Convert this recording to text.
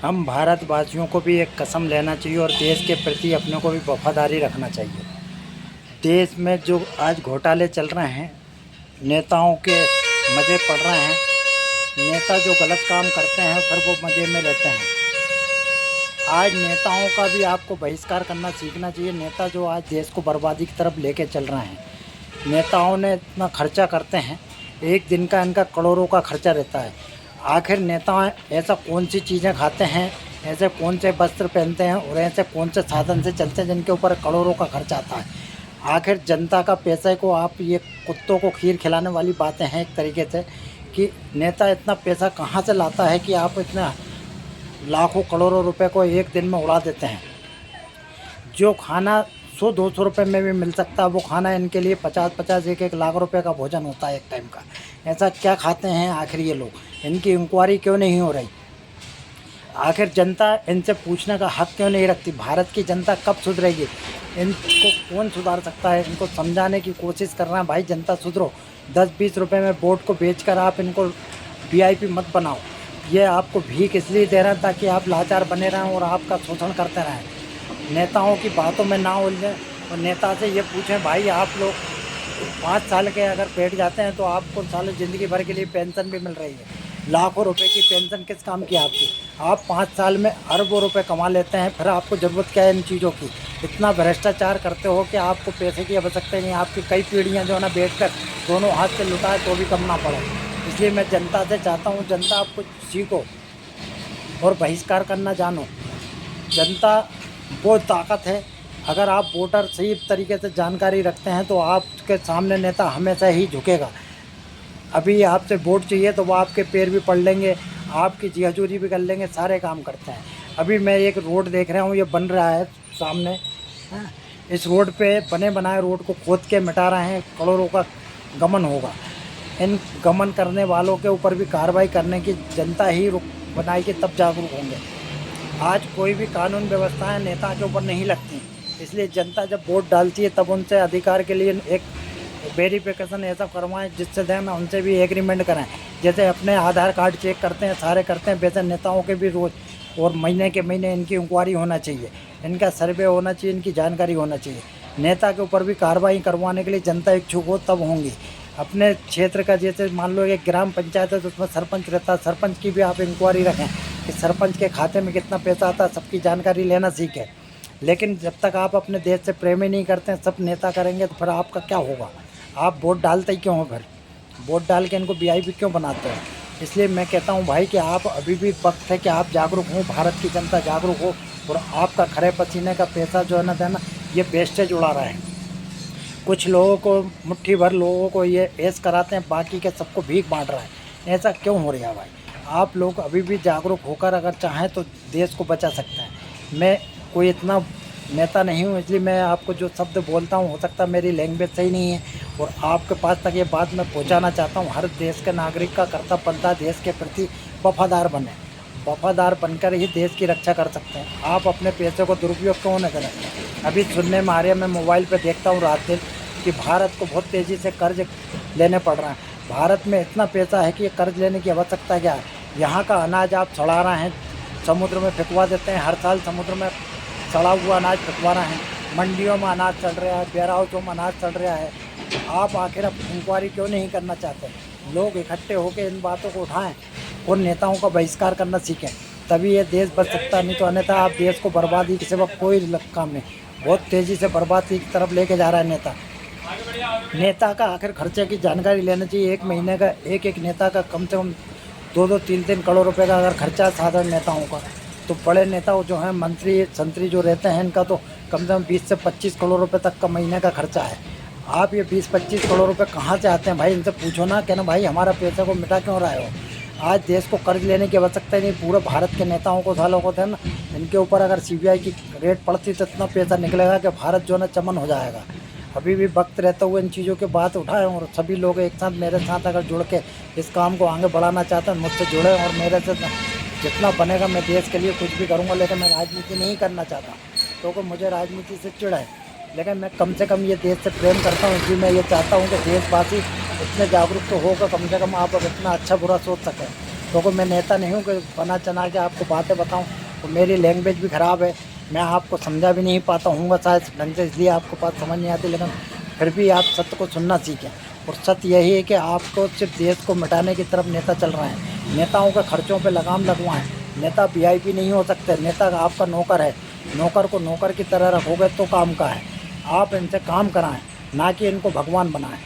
हम भारतवासियों को भी एक कसम लेना चाहिए और देश के प्रति अपने को भी वफादारी रखना चाहिए। देश में जो आज घोटाले चल रहे हैं, नेताओं के मज़े पड़ रहे हैं, नेता जो गलत काम करते हैं फिर वो मज़े में रहते हैं। आज नेताओं का भी आपको बहिष्कार करना सीखना चाहिए। नेता जो आज देश को बर्बादी की तरफ लेके चल रहे हैं, नेताओं ने इतना खर्चा करते हैं, एक दिन का इनका करोड़ों का खर्चा रहता है। आखिर नेता ऐसा कौन सी चीज़ें खाते हैं, ऐसे कौन से वस्त्र पहनते हैं और ऐसे कौन से साधन से चलते हैं जिनके ऊपर करोड़ों का खर्चा आता है। आखिर जनता का पैसे को आप ये कुत्तों को खीर खिलाने वाली बातें हैं एक तरीके से, कि नेता इतना पैसा कहाँ से लाता है कि आप इतना लाखों करोड़ों रुपए को एक दिन में उड़ा देते हैं। जो खाना 100-200 रुपये में भी मिल सकता है, वो खाना इनके लिए 50-50 1-1 लाख रुपए का भोजन होता है एक टाइम का। ऐसा क्या खाते हैं आखिर ये लोग? इनकी इंक्वायरी क्यों नहीं हो रही? आखिर जनता इनसे पूछने का हक क्यों नहीं रखती? भारत की जनता कब सुधरेगी? इनको कौन सुधार सकता है? इनको समझाने की कोशिश कर रहे हैं, भाई जनता सुधरो। 10-20 रुपये में वोट को बेचकर आप इनको वीआईपी मत बनाओ। ये आपको भीख इसलिए दे रहे हैं ताकि आप लाचार बने रहें और आपका शोषण करते रहें। नेताओं की बातों में ना उलझें और नेता से ये पूछें, भाई आप लोग 5 साल के अगर बैठ जाते हैं तो आपको साल ज़िंदगी भर के लिए पेंशन भी मिल रही है। लाखों रुपए की पेंशन किस काम की आपकी? आप 5 साल में अरबों रुपए कमा लेते हैं, फिर आपको ज़रूरत क्या है इन चीज़ों की? इतना भ्रष्टाचार करते हो कि आपको पैसे की आवश्यकता नहीं। आपकी कई पीढ़ियाँ जो है ना बैठकर दोनों हाथ से लुटाए तो भी कम ना पड़े। इसलिए मैं जनता से चाहता हूँ, जनता आप कुछ सीखो और बहिष्कार करना जानो। जनता वो ताकत है, अगर आप वोटर सही तरीके से जानकारी रखते हैं तो आपके सामने नेता हमेशा ही झुकेगा। अभी आपसे वोट चाहिए तो वो आपके पैर भी पड़ लेंगे, आपकी जी हजूरी भी कर लेंगे, सारे काम करते हैं। अभी मैं एक रोड देख रहा हूँ, ये बन रहा है सामने, हाँ? इस रोड पे बने बनाए रोड को खोद के मिटा रहे हैं, करोड़ों का गमन होगा। इन गमन करने वालों के ऊपर भी कार्रवाई करने की जनता ही बनाएगी, तब जागरूक होंगे। आज कोई भी कानून व्यवस्थाएं नेता के ऊपर नहीं लगती, इसलिए जनता जब वोट डालती है तब उनसे अधिकार के लिए एक वेरिफिकेशन ऐसा करवाएं जिससे दें ना उनसे भी एग्रीमेंट कराएं। जैसे अपने आधार कार्ड चेक करते हैं, सारे करते हैं, वैसे नेताओं के भी रोज़ और महीने के महीने इनकी इंक्वायरी होना चाहिए, इनका सर्वे होना चाहिए, इनकी जानकारी होना चाहिए। नेता के ऊपर भी कार्रवाई करवाने के लिए जनता इच्छुक हो तब होंगी। अपने क्षेत्र का जैसे मान लो एक ग्राम पंचायत है तो उसमें सरपंच रहता है, सरपंच की भी आप इंक्वायरी रखें कि सरपंच के खाते में कितना पैसा आता है, सबकी जानकारी लेना सीखें। लेकिन जब तक आप अपने देश से प्रेम ही नहीं करते हैं, सब नेता करेंगे तो फिर आपका क्या होगा? आप वोट डालते ही क्यों हो? फिर वोट डाल के इनको वीआईपी क्यों बनाते हैं? इसलिए मैं कहता हूं भाई कि आप अभी भी वक्त है कि आप जागरूक हो, भारत की जनता जागरूक हो और आपका खरे पसीने का पैसा जो है ना देना, ये वेस्टेज उड़ा रहा है। कुछ लोगों को, मुट्ठी भर लोगों को ये ऐश कराते हैं, बाकी के सबको भीख बांट रहा है। ऐसा क्यों हो रहा है भाई? आप लोग अभी भी जागरूक होकर अगर चाहें तो देश को बचा सकते हैं। मैं कोई इतना नेता नहीं हूँ, इसलिए मैं आपको जो शब्द बोलता हूँ, हो सकता है मेरी लैंग्वेज सही नहीं है और आपके पास तक ये बात मैं पहुँचाना चाहता हूँ। हर देश के नागरिक का कर्तव्य बनता है देश के प्रति वफादार बने। वफादार बनकर ही देश की रक्षा कर सकते हैं। आप अपने पैसे को दुरुपयोग क्यों न करें? अभी सुनने में आ रहा है, मैं मोबाइल पे देखता हूँ रात दिन, कि भारत को बहुत तेज़ी से कर्ज लेने पड़ रहा है। भारत में इतना पैसा है कि ये कर्ज लेने की आवश्यकता क्या है? यहाँ का अनाज आप सड़ा रहे हैं, समुद्र में फेंकवा देते हैं। हर साल समुद्र में सड़ा हुआ अनाज फेंकवा रहे हैं। मंडियों में अनाज चढ़ रहा है, वेयर हाउसों में अनाज चढ़ रहा है। आप आखिर अब इंक्वायरी क्यों नहीं करना चाहते? लोग इकट्ठे होकर इन बातों को उठाएं और नेताओं का बहिष्कार करना सीखें, तभी ये देश बच सकता है। नहीं तो अन्यथा आप देश को बर्बादी के सिवा कोई काम नहीं। बहुत तेज़ी से बर्बादी की तरफ लेके जा रहा है नेता। नेता का आखिर खर्चे की जानकारी लेना चाहिए। एक महीने का एक नेता का कम से कम 2-2, 3-3 करोड़ रुपए का अगर खर्चा है साधारण नेताओं का, तो बड़े नेता जो हैं, मंत्री संतरी जो रहते हैं, इनका तो कम से कम 20 से 25 करोड़ रुपए तक का महीने का खर्चा है। आप ये 20-25 करोड़ रुपए कहाँ से आते हैं भाई? इनसे पूछो ना, कहना भाई हमारा पैसा को मिटा क्यों रहे हो? आज देश को कर्ज लेने की आवश्यकता ही नहीं। पूरे भारत के नेताओं को, सालों को थे ना, इनके ऊपर अगर सीबीआई की रेड पड़ती तो इतना पैसा निकलेगा कि भारत जो है ना चमन हो जाएगा। अभी भी वक्त रहते हुए इन चीज़ों की बात उठाएं और सभी लोग एक साथ मेरे साथ अगर जुड़ के इस काम को आगे बढ़ाना चाहते हैं, मुझसे जुड़े और मेरे से जितना बनेगा मैं देश के लिए कुछ भी करूँगा। लेकिन मैं राजनीति नहीं करना चाहता, क्योंकि मुझे राजनीति से चिढ़ है। लेकिन मैं कम से कम ये देश से प्रेम करता हूँ, इसलिए मैं ये चाहता हूँ कि देशवासी इतने जागरूक तो होगा, कम से कम आप अब इतना अच्छा बुरा सोच सकें। क्योंकि मैं नेता नहीं हूँ कि बना चना के आपको बातें बताऊँ, तो मेरी लैंग्वेज भी ख़राब है, मैं आपको समझा भी नहीं पाता हूँ शायद ढंग से, इसलिए आपको बात समझ नहीं आती। लेकिन फिर भी आप सत्य को सुनना सीखें, और सत्य यही है कि आपको सिर्फ देश को मिटाने की तरफ नेता चल रहे हैं। नेताओं के खर्चों पे लगाम लगवाएं। नेता वीआईपी नहीं हो सकते, नेता आपका नौकर है, नौकर को नौकर की तरह रखोगे तो काम का है। आप इनसे काम कराएं, ना कि इनको भगवान बनाएं।